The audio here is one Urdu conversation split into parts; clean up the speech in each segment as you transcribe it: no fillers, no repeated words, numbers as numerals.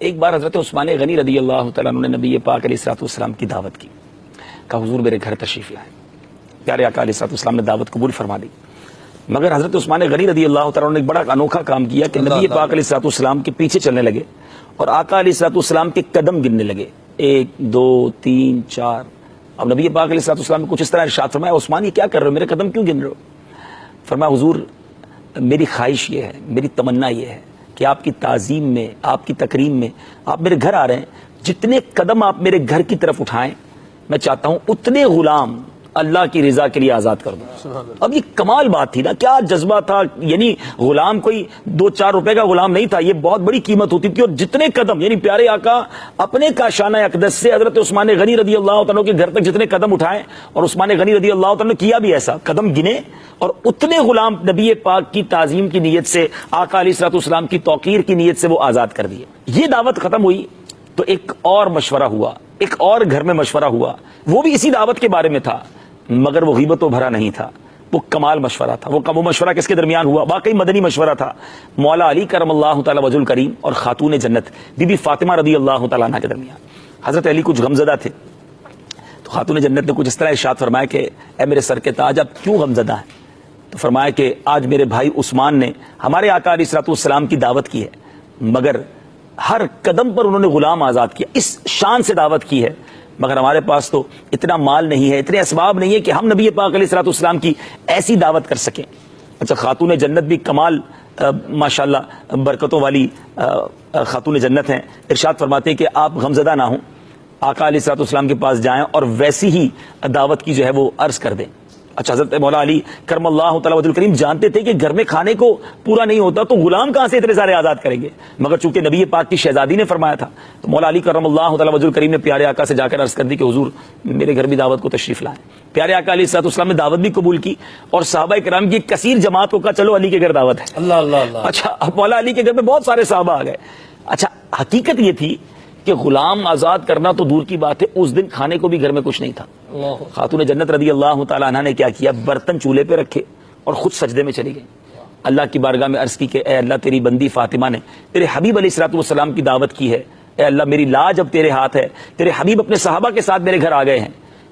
ایک بار حضرت عثمان غنی رضی اللہ تعالیٰ عنہ نے نبی پاک علیہ الصلوۃ والسلام کی دعوت کی، کہا حضور میرے گھر تشریف لائیں۔ پیارے آقا علیہ الصلوۃ والسلام نے دعوت قبول فرما لی، مگر حضرت عثمان غنی رضی اللہ تعالیٰ عنہ نے ایک بڑا انوکھا کام کیا کہ نبی پاک علیہ الصلوۃ والسلام کے پیچھے چلنے لگے اور آقا علیہ الصلوۃ والسلام کے قدم گننے لگے، 1 2 3 4۔ اب نبی پاک علیہ الصلوۃ والسلام نے کچھ اس طرح ارشاد فرمایا، عثمان یہ کیا کر رہے ہو، میرے قدم کیوں گن رہے ہو؟ فرمایا حضور میری خواہش یہ ہے، میری تمنا یہ ہے کہ آپ کی تعظیم میں، آپ کی تکریم میں آپ میرے گھر آ رہے ہیں، جتنے قدم آپ میرے گھر کی طرف اٹھائیں میں چاہتا ہوں اتنے غلام اللہ کی رضا کے لیے آزاد کر دوں۔ اب یہ کمال بات تھی نا، کیا جذبہ تھا، یعنی غلام کوئی 2-4 روپے کا غلام نہیں تھا، یہ بہت بڑی قیمت ہوتی تھی، اور جتنے قدم، یعنی پیارے آقا اپنے کاشانہ اقدس سے حضرت عثمان غنی رضی اللہ تعالیٰ کے گھر تک جتنے قدم اٹھائے، اور عثمان غنی رضی اللہ تعالیٰ نے کیا بھی ایسا، قدم گنے اور اتنے غلام نبی پاک کی تعظیم کی نیت سے، آقا علیہ الصلوۃ والسلام کی توقیر کی نیت سے وہ آزاد کر دیے۔ یہ دعوت ختم ہوئی تو ایک اور مشورہ ہوا، ایک اور گھر میں مشورہ ہوا، وہ بھی اسی دعوت کے بارے میں تھا، مگر وہ غیبت و بھرا نہیں تھا، وہ کمال مشورہ تھا۔ وہ مشورہ کس کے درمیان ہوا؟ واقعی مدنی مشورہ تھا، مولا علی کرم اللہ تعالی وجہ الکریم اور خاتون جنت بی بی فاطمہ رضی اللہ تعالیٰ عنہ کے درمیان۔ حضرت علی کچھ غمزدہ تھے تو خاتون جنت نے کچھ اس طرح ارشاد فرمایا کہ اے میرے سر کے تاج آپ کیوں غمزدہ ہیں؟ تو فرمایا کہ آج میرے بھائی عثمان نے ہمارے آقا علیہ الصلوۃ والسلام کی دعوت کی ہے، مگر ہر قدم پر انہوں نے غلام آزاد کیا، اس شان سے دعوت کی ہے، مگر ہمارے پاس تو اتنا مال نہیں ہے، اتنے اسباب نہیں ہے کہ ہم نبی پاک علیہ الصلوۃ والسلام کی ایسی دعوت کر سکیں۔ اچھا، خاتون جنت بھی کمال ماشاءاللہ برکتوں والی خاتون جنت ہیں، ارشاد فرماتے ہیں کہ آپ غمزدہ نہ ہوں، آقا علیہ الصلوۃ والسلام کے پاس جائیں اور ویسی ہی دعوت کی جو ہے وہ عرض کر دیں۔ اچھا، حضرت مولا علی کرم اللہ تعالی وجہ الکریم جانتے تھے کہ گھر میں کھانے کو پورا نہیں ہوتا تو غلام کہاں سے اتنے سارے آزاد کریں گے، مگر چونکہ نبی پاک کی شہزادی نے فرمایا تھا تو مولا علی کرم اللہ تعالی وجہ الکریم نے پیارے آقا سے جا کر عرض کر دی کہ حضور میرے گھر بھی دعوت کو تشریف لائیں۔ پیارے آقا علیہ الصلوۃ والسلام نے دعوت بھی قبول کی اور صحابہ کرام کی کثیر جماعت کو کہا چلو علی کے گھر دعوت ہے۔ اللہ اللہ اللہ۔ اچھا، اب مولا علی کے گھر میں بہت سارے صحابہ آ گئے۔ اچھا، حقیقت یہ تھی کہ غلام آزاد کرنا تو دور کی بات ہے، اس دن کھانے کو بھی گھر میں کچھ نہیں تھا۔ خاتون جنت رضی اللہ تعالیٰ عنہ نے کیا کیا، برتن چولہے پہ رکھے اور خود سجدے میں چلی گئی، اللہ کی بارگاہ میں عرض کی کہ اے اللہ تیری بندی فاطمہ نے تیرے حبیب علیہ الصلوۃ والسلام کی دعوت کی ہے، اے اللہ میری لاج اب تیرے ہاتھ ہے، تیرے حبیب اپنے صحابہ کے ساتھ میرے گھر آ گئے ہیں۔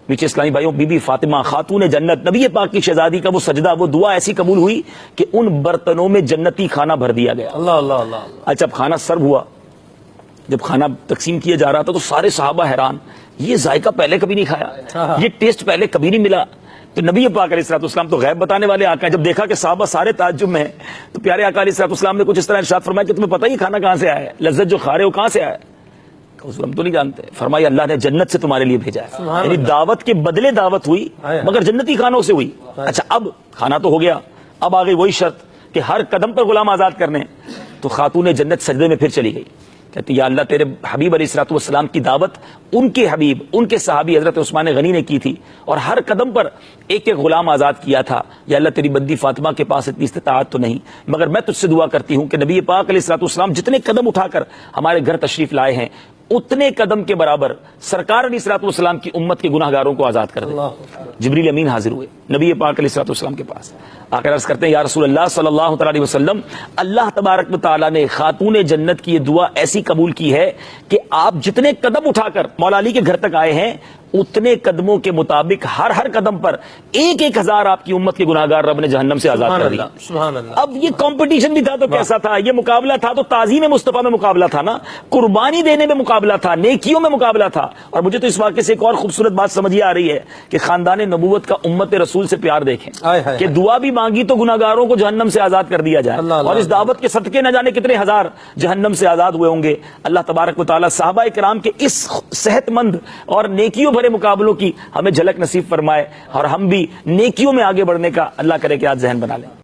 نیچے اسلامی بھائیوں، بی بی فاطمہ خاتون جنت نبی پاک کی شہزادی کا وہ سجدہ، وہ دعا ایسی قبول ہوئی کہ ان برتنوں میں جنتی کھانا بھر دیا گیا۔ اللہ اللہ اللہ۔ اچھا، جب کھانا سرو ہوا، جب کھانا تقسیم کیا جا رہا تھا تو سارے صحابہ حیران، یہ ذائقہ پہلے کبھی نہیں کھایا، یہ ٹیسٹ پہلے کبھی نہیں ملا۔ تو نبی پاک علیہ الصلوۃ والسلام تو غیب بتانے والے آقا ہیں، جب دیکھا کہ صحابہ سارے تعجب میں ہیں تو پیارے آقا علیہ الصلوۃ والسلام نے کچھ اس طرح ارشاد فرمایا کہ تمہیں پتہ ہی کھانا کہاں سے آیا ہے، لذت جو کھا رہے ہو کہاں سے آیا ہے؟ حضور ہم تو نہیں جانتے۔ فرمایا اللہ نے جنت سے تمہارے لیے بھیجا ہے، یعنی دعوت کے بدلے دعوت ہوئی مگر جنتی کھانوں سے ہوئی۔ اچھا، اب کھانا تو ہو گیا، اب آ گئی وہی شرط کہ ہر قدم پر غلام آزاد کرنے، تو خاتون جنت سجدے میں پھر چلی گئی، کہتی یا اللہ تیرے حبیب علیہ الصلوۃ والسلام کی دعوت ان کے حبیب، ان کے صحابی حضرت عثمان غنی نے کی تھی اور ہر قدم پر ایک ایک غلام آزاد کیا تھا، یا اللہ تیری بندی فاطمہ کے پاس اتنی استطاعت تو نہیں، مگر میں تجھ سے دعا کرتی ہوں کہ نبی پاک علیہ الصلوۃ والسلام جتنے قدم اٹھا کر ہمارے گھر تشریف لائے ہیں اتنے قدم کے برابر سرکار علیہ الصلوۃ والسلام کی امت کے گناہ گاروں کو آزاد کر دے۔ جبریل امین حاضر ہوئے نبی پاک علیہ الصلوۃ والسلام کے پاس آ کر عرض کرتے ہیں یا رسول اللہ صلی اللہ تعالی علیہ وسلم، اللہ تبارک و تعالیٰ نے خاتون جنت کی یہ دعا ایسی قبول کی ہے کہ آپ جتنے قدم اٹھا کر مولا علی کے گھر تک آئے ہیں اتنے قدموں کے مطابق ہر قدم پر 1,000 آپ کی امت کے گناہگار رب نے جہنم سے آزاد کر دیا۔ سبحان اللہ۔ اب یہ کمپٹیشن بھی تھا تو کیسا تھا، یہ مقابلہ تھا تو تعظیم مصطفیٰ میں مقابلہ تھا نا، قربانی دینے میں مقابلہ تھا، نیکیوں میں مقابلہ تھا۔ اور مجھے تو اس واقعے سے ایک اور خوبصورت بات سمجھ آ رہی ہے کہ خاندان نبوت کا امت رسول سے پیار دیکھیں کہ دعا بھی مانگی تو گناہگاروں کو جہنم سے آزاد کر دیا جائے، اور اس دعوت کے صدقے نہ جانے کتنے ہزار جہنم سے آزاد ہوئے ہوں گے۔ اللہ تبارک و تعالیٰ صحابہ کرام کے اس صحت مند اور نیکیوں بھرے مقابلوں کی ہمیں جھلک نصیب فرمائے اور ہم بھی نیکیوں میں آگے بڑھنے کا اللہ کرے کہ آج ذہن بنا لیں۔